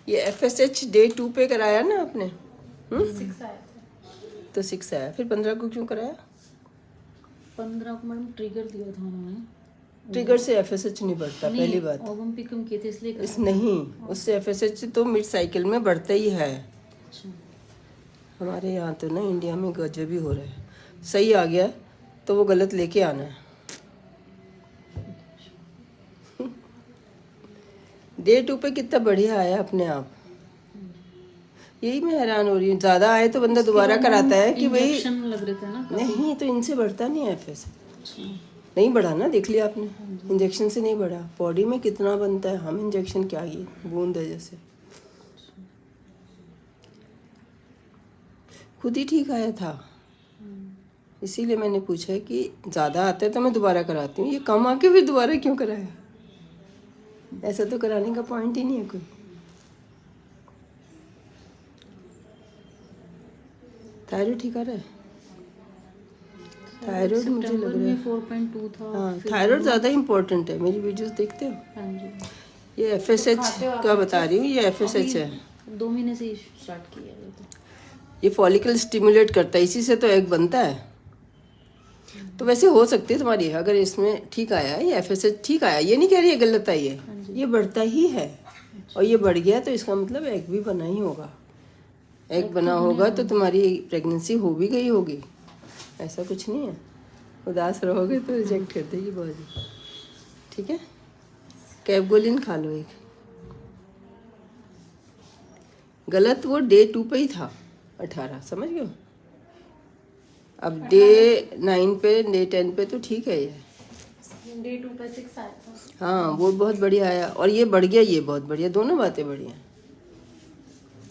ये FSH day 2 पे कराया ना आपने? 6 आया था। तो 6 आया, फिर 15 को क्यों कराया? 15 को मैडम ट्रिगर दिया था उन्होंने। ट्रिगर से FSH नहीं बढ़ता, पहली बात। ओवम भी कम किए थे इसलिए इस कराया। नहीं, उससे FSH तो मिड साइकिल में बढ़ता ही है। अच्छा। हमारे यहाँ तो ना इंडिया में गजब ही हो रहा है। सही आ गया तो वो गलत लेके आना है। डे 2 पे कितना बढ़िया आया अपने आप। यही मैं हैरान हो रही हूँ, ज़्यादा आए तो बंदा दोबारा कराता है कि भाई इंजेक्शन लग रहे थे ना काफी। नहीं, तो इनसे बढ़ता नहीं है FSH। अच्छा। नहीं बढ़ा ना, देख लिया आपने, इंजेक्शन से नहीं बढ़ा। बॉडी में कितना बनता है, हम इंजेक्शन क्या, ये बूंद है जैसे। खुद ही ठीक आया था, इसीलिए मैंने पूछा कि ज़्यादा आता है तो मैं दोबारा कराती हूँ, ये कम आके फिर दोबारा क्यों कराया? ऐसा तो कराने का पॉइंट ही नहीं है कोई। थायराइड ठीक आ रहा है? थायराइड मुझे लग रहा है 4.2 था। हाँ, थायराइड ज़्यादा इम्पोर्टेंट है। मेरी वीडियोस देखते हो? हाँ जी। ये FSH का बता रही हूँ, ये FSH है। 2 महीने से ही स्टार्ट किया है तो। ये फॉलिकल स्टिमुलेट करता है, इसी से तो एग बनता है। तो वैसे हो सकती है तुम्हारी, अगर इसमें ठीक आया है, ये FSH ठीक आया, ये नहीं कह रही है गलत आई है, ये बढ़ता ही है। और ये बढ़ गया तो इसका मतलब एग भी बना ही होगा। एग बना होगा तो तुम्हारी प्रेगनेंसी हो भी गई होगी, ऐसा कुछ नहीं है। उदास रहोगे तो रिजेक्ट कर देगी बॉडी। ठीक है, कैपगोलिन खा लो एक। गलत वो डे 2 पे ही था 18, समझ गए? अब डे 9 पे, डे 10 पे तो ठीक है। ये डे 2 पे 6 आया था। हाँ, वो बहुत बढ़िया आया, और ये बढ़ गया, ये बहुत बढ़िया, दोनों बातें बढ़िया।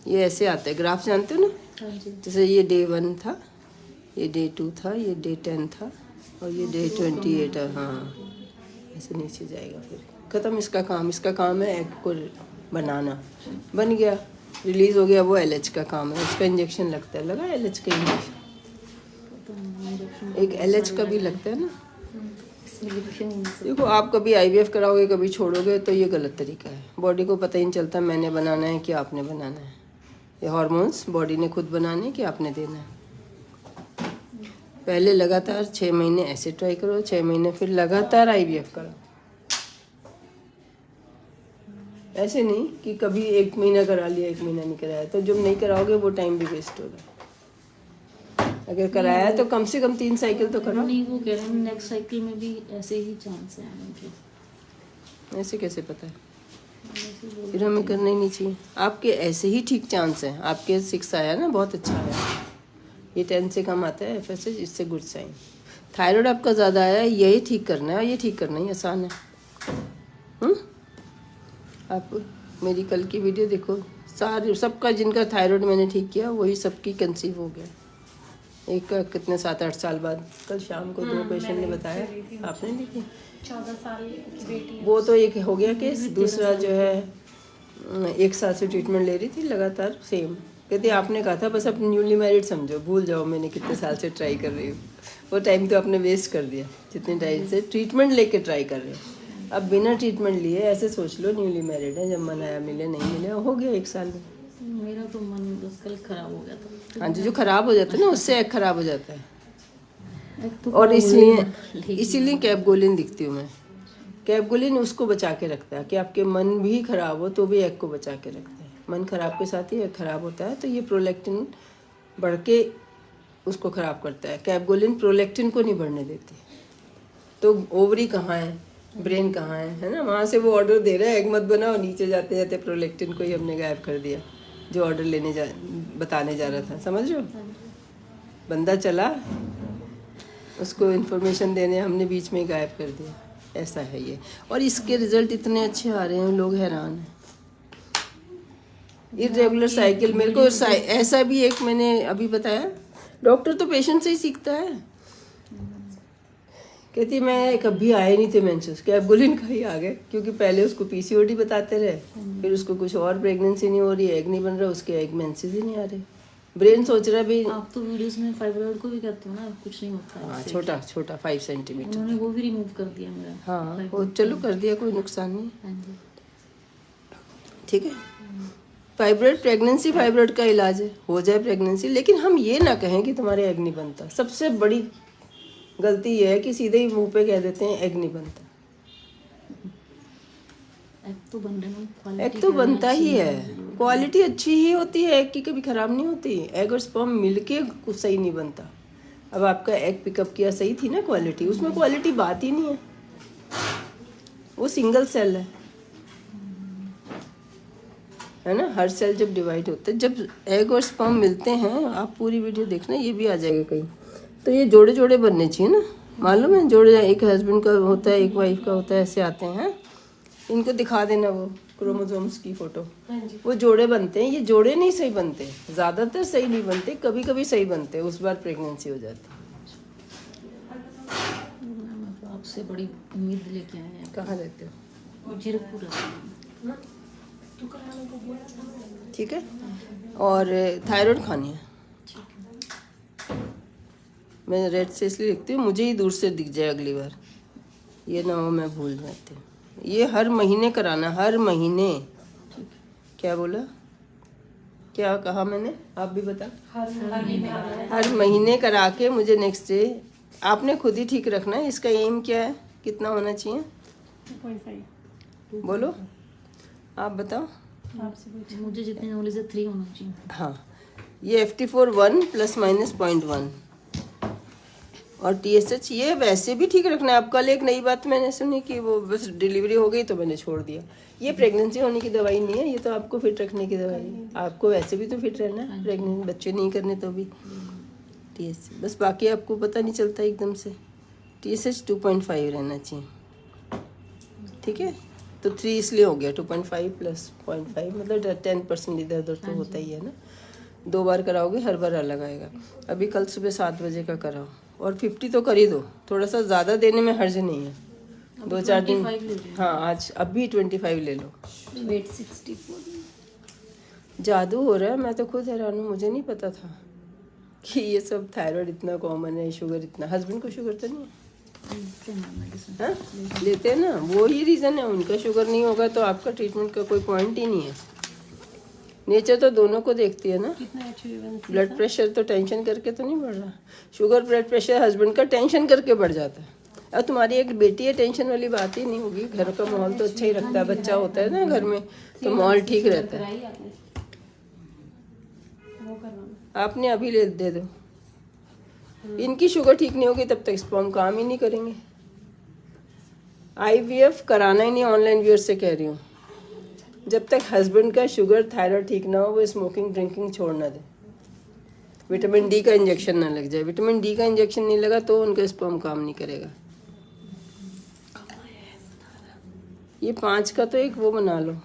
ये ऐसे आता है, ग्राफ जानते हो ना? हाँ जी। जैसे ये डे 1 था, ये डे 2 था, ये डे 10 था, और ये डे 28 है। हाँ, ऐसे नीचे जाएगा, फिर खत्म इसका काम। इसका काम है एग को बनाना, बन गया, रिलीज हो गया, वो LH का काम है। उसका इंजेक्शन लगता है, लगा LH का इंजेक्शन? एक LH का भी लगता है ना। देखो, आप कभी IVF कराओगे, कभी छोड़ोगे, तो ये गलत तरीका है। बॉडी को पता ही नहीं चलता मैंने बनाना है कि आपने बनाना है। ये हार्मोन्स बॉडी ने खुद बनाने कि आपने देना है। पहले लगातार 6 महीने ऐसे ट्राई करो, 6 महीने फिर लगातार IVF करो। ऐसे नहीं कि कभी 1 महीना करा लिया, 1 महीना नहीं कराया, तो जब नहीं कराओगे वो टाइम भी वेस्ट होगा। अगर कराया तो कम से कम 3 साइकिल तो कराओ। नहीं, वो कह रहे हैं नेक्स्ट साइकिल में भी ऐसे ही चांस है आने के। ऐसे कैसे पता है? फिर हमें करना ही नहीं चाहिए। आपके ऐसे ही ठीक चांस हैं। आपके 6 आया ना, बहुत अच्छा आया। ये 10 से कम आता है FSH, इससे गुड साइन। थायराइड आपका ज़्यादा आया है, यही ठीक करना है, और ये ठीक करना ही आसान है। आप मेरी कल की वीडियो देखो, सारे सबका जिनका थायराइड मैंने ठीक किया वही सबकी कंसीव हो गया। एक का कितने 7-8 साल बाद, कल शाम को 2 पेशेंट ने बताया। आपने देखी? 14 साल की बेटी है। वो तो एक हो गया केस, दूसरा जो है 1 साल से ट्रीटमेंट ले रही थी लगातार, सेम। कहती आपने कहा था बस अब न्यूली मैरिड समझो, भूल जाओ मैंने कितने साल से ट्राई कर रही हूँ। वो टाइम तो आपने वेस्ट कर दिया, जितने टाइम से ट्रीटमेंट लेके ट्राई कर रहे हो। अब बिना ट्रीटमेंट लिए ऐसे सोच लो न्यूली मैरिड है, जब मन आया मिले, नहीं मिले, हो गया 1 साल में। मेरा तो मन बस कल खराब हो गया था। हाँ जी, जो खराब हो जाता है ना, उससे एग खराब हो जाता है। तो और इसीलिए कैपगोलिन दिखती हूँ मैं। कैपगोलिन उसको बचा के रखता है कि आपके मन भी खराब हो तो भी एग को बचा के रखता है। मन खराब के साथ ही एग खराब होता है, तो ये प्रोलैक्टिन बढ़ के उसको खराब करता है। कैपगोलिन प्रोलैक्टिन को नहीं बढ़ने देती। तो ओवरी कहाँ है, ब्रेन कहाँ है ना, वहाँ से वो ऑर्डर दे रहा है एग मत बनाओ, नीचे जाते जाते प्रोलैक्टिन को ही हमने गायब कर दिया, जो ऑर्डर बताने जा रहा था। समझ रहे हो? बंदा चला, उसको इन्फॉर्मेशन देने हमने बीच में ही गायब कर दिया। ऐसा है ये, और इसके रिजल्ट इतने अच्छे आ रहे हैं, लोग हैरान हैं। इरेगुलर साइकिल, मेरे को ऐसा भी एक मैंने अभी बताया, डॉक्टर तो पेशेंट से ही सीखता है। कहती मैं कभी आए नहीं थे मेंसेस, कैपगोलिन का ही आ गए, क्योंकि पहले उसको PCOD बताते रहे, फिर उसको कुछ और प्रेगनेंसी नहीं हो रही, एग नहीं बन रहा, उसके एग मेंसेस ही नहीं आ रहे। ब्रेन सोच रहा है भी, आप तो वीडियोस में फाइब्रॉइड को भी कहते हो ना, कुछ नहीं होता है। हाँ, छोटा छोटा 5 सेंटीमीटर। उन्होंने वो भी रिमूव कर दिया मेरा। हाँ, वो चलो कर दिया, कोई नुकसान नहीं। हाँ जी। ठीक है, फाइब्रॉइड प्रेगनेंसी फाइब्रॉइड का इलाज है, हो जाए प्रेगनेंसी, लेकिन हम ये ना कहें कि तुम्हारे एग नहीं बनता। सबसे बड़ी गलती ये है कि सीधे ही मुंह पे कह देते हैं एग नहीं बनता। एग तो बन रहे हैं, एग क्वालिटी तो बनता ही है, क्वालिटी अच्छी ही होती है एग की, कभी खराब नहीं होती। एग और स्पर्म मिलके कुछ सही नहीं बनता। अब आपका एग पिकअप किया, सही थी ना क्वालिटी, उसमें क्वालिटी बात ही नहीं है, वो सिंगल सेल है ना। हर सेल जब डिवाइड होता है, जब एग और स्पर्म मिलते हैं, आप पूरी वीडियो देखना, ये भी आ जाएगा कहीं, तो ये जोड़े जोड़े बनने चाहिए ना, मालूम है, जोड़े, एक हस्बैंड का होता है, एक वाइफ का होता है, ऐसे आते हैं। इनको दिखा देना वो क्रोमोसोम्स की फोटो, वो जोड़े बनते हैं, ये जोड़े नहीं सही बनते, ज़्यादातर सही नहीं बनते, कभी कभी सही बनते, उस बार प्रेगनेंसी हो जाती। मैम आपसे बड़ी उम्मीद लेके आए हैं। कहाँ रहते हो? जीरकपुर रहते हैं। ठीक है, और थायराइड खानी है। मैं रेड से इसलिए लिखती हूँ, मुझे ही दूर से दिख जाए अगली बार, ये ना हो मैं भूल जाती हूँ। ये हर महीने कराना, हर महीने। क्या बोला, क्या कहा मैंने, आप भी बता। हर महीने करा के मुझे नेक्स्ट डे, आपने खुद ही ठीक रखना है। इसका एम क्या है, कितना होना चाहिए? 2.5। बोलो, आप बताओ। मुझे जितनी नॉलेज है 3 होना चाहिए। हाँ, ये FT4 1 ±0.1 और TSH ये वैसे भी ठीक रखना है। अब कल एक नई बात मैंने सुनी कि वो बस डिलीवरी हो गई तो मैंने छोड़ दिया। ये प्रेगनेंसी होने की दवाई नहीं है, ये तो आपको फिट रखने की दवाई है। आपको वैसे भी तो फिट रहना है, प्रेगनेंट बच्चे नहीं करने तो भी। TSH बस, बाकी आपको पता नहीं चलता एकदम से। TSH 2.5 रहना चाहिए, ठीक है। तो 3 इसलिए हो गया, 2.5 + 0.5 मतलब 10% इधर उधर तो होता ही है ना। 2 बार कराओगे, हर बार अलग आएगा। अभी कल सुबह 7 बजे का कराओ, और 50 तो कर ही दो, थोड़ा सा ज़्यादा देने में हर्ज नहीं है। 2-4 दिन, हाँ आज अभी 25 ले लो। वेट 64। जादू हो रहा है, मैं तो खुद हैरान हूँ, मुझे नहीं पता था कि ये सब थायराइड इतना कॉमन है, शुगर इतना। हस्बैंड को शुगर तो नहीं है? हाँ, लेते हैं ना, वो ही रीज़न है, उनका शुगर नहीं होगा तो आपका ट्रीटमेंट का कोई पॉइंट ही नहीं है। नेचर तो दोनों को देखती है ना। ब्लड प्रेशर तो टेंशन करके तो नहीं बढ़ रहा, शुगर ब्लड प्रेशर हस्बैंड का टेंशन करके बढ़ जाता है। अब तुम्हारी एक बेटी है, टेंशन वाली बात ही नहीं होगी। घर का माहौल तो अच्छा ही रखता है, बच्चा होता है ना घर में तो माहौल ठीक रहता है। आपने अभी ले दे दो, इनकी शुगर ठीक नहीं होगी तब तक स्पर्म काम ही नहीं करेंगे। IVF कराना ही नहीं, ऑनलाइन व्यूअर्स से कह रही हूँ। जब तक हस्बैंड का शुगर थायराइड ठीक ना हो, वो स्मोकिंग ड्रिंकिंग छोड़ ना दे। विटामिन D का इंजेक्शन ना लग जाए, विटामिन D का इंजेक्शन नहीं लगा तो उनका स्पर्म काम नहीं करेगा। ये 5 का तो एक वो बना लो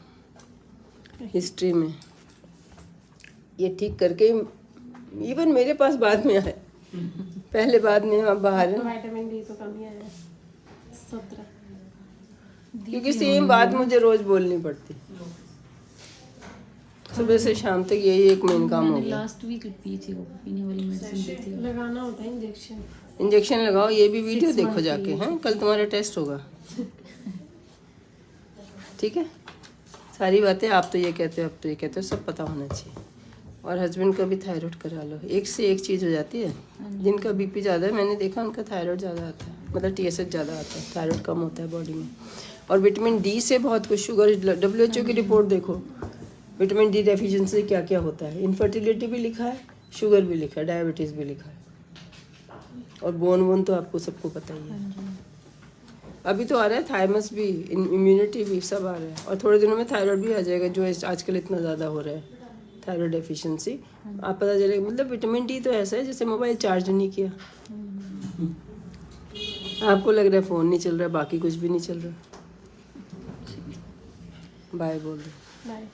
हिस्ट्री में, ये ठीक करके इवन मेरे पास बाद में आए, पहले बाद में आप बाहर हैं। विटामिन D तो कम ही आया 17, क्योंकि सेम बात मुझे रोज बोलनी पड़ती, सुबह से शाम तक यही एक मेन काम हो गया। लास्ट वीक पी थी, वो पीने वाली मेडिसिन दी थी। लगाना होता है इंजेक्शन। इंजेक्शन लगाओ, ये भी वीडियो देखो जाके, हैं कल तुम्हारा टेस्ट होगा, ठीक है। सारी बातें आप तो ये कहते हो, आप तो ये कहते हो, सब पता होना चाहिए। और हस्बैंड का भी थायराइड करा लो, एक से एक चीज़ हो जाती है। जिनका BP ज़्यादा है, मैंने देखा उनका थायराइड ज़्यादा आता है, मतलब TSH ज़्यादा आता है, थायराइड कम होता है बॉडी में। और विटामिन D से बहुत कुछ, शुगर, WHO की रिपोर्ट देखो, विटामिन D डेफिशिएंसी क्या क्या होता है। इनफर्टिलिटी भी लिखा है, शुगर भी लिखा है, डायबिटीज़ भी लिखा है, और बोन तो आपको सबको पता ही है। अभी तो आ रहा है थायमस भी, इम्यूनिटी भी, सब आ रहा है। और थोड़े दिनों में थायराइड भी आ जाएगा, जो आजकल इतना ज़्यादा हो रहा है, थायराइड डेफिशिएंसी। आप पता चलेगा, मतलब विटामिन D तो ऐसा है जैसे मोबाइल चार्ज नहीं किया, आपको लग रहा है फ़ोन नहीं चल रहा, बाकी कुछ भी नहीं चल रहा। बाय बोल दो। बाय।